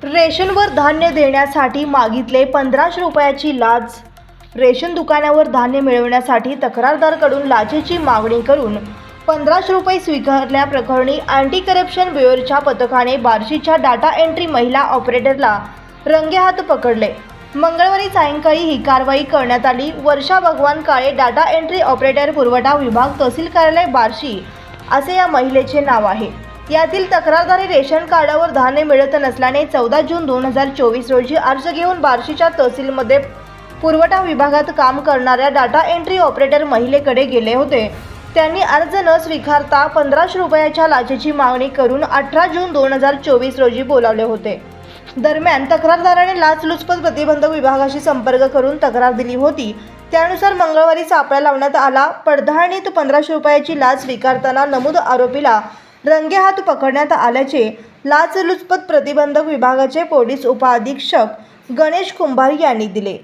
रेशनवर धान्य देण्यासाठी मागितले 1500 रुपयाची लाच. रेशन दुकानावर धान्य मिळवण्यासाठी तक्रारदाराकडून लाचेची मागणी करून 1500 रुपये स्वीकारल्याप्रकरणी अँटी करप्शन ब्युरोच्या पथकाने बार्शीच्या डाटा एंट्री महिला ऑपरेटरला रंगेहात पकडले. मंगळवारी सायंकाळी ही कारवाई करण्यात आली. वर्षा भगवान काळे, डाटा एंट्री ऑपरेटर, पुरवठा विभाग, तहसील कार्यालय बार्शी असे या महिलेचे नाव आहे. यातील तक्रारदारी रेशन कार्डावर धान्य मिळत नसल्याने 14 जून 2024 रोजी अर्ज घेऊन बार्शीच्या तहसीलमध्ये पुरवठा विभागात काम करणाऱ्या डाटा एंट्री ऑपरेटर महिलेकडे गेले होते. त्यांनी अर्ज न स्वीकारता 1500 रुपयाच्या लाचेची मागणी करून 18 जून 2024 रोजी बोलावले होते. दरम्यान तक्रारदाराने लाचलुचपत प्रतिबंधक विभागाशी संपर्क करून तक्रार दिली होती. त्यानुसार मंगळवारी सापळा लावण्यात आला. पडताळणीत 1500 रुपयाची लाच स्वीकारताना नमूद आरोपीला रंगेहात पकडण्यात आल्याचे लाचलुचपत प्रतिबंधक विभागाचे पोलीस उपअधीक्षक गणेश कुंभार यांनी दिले.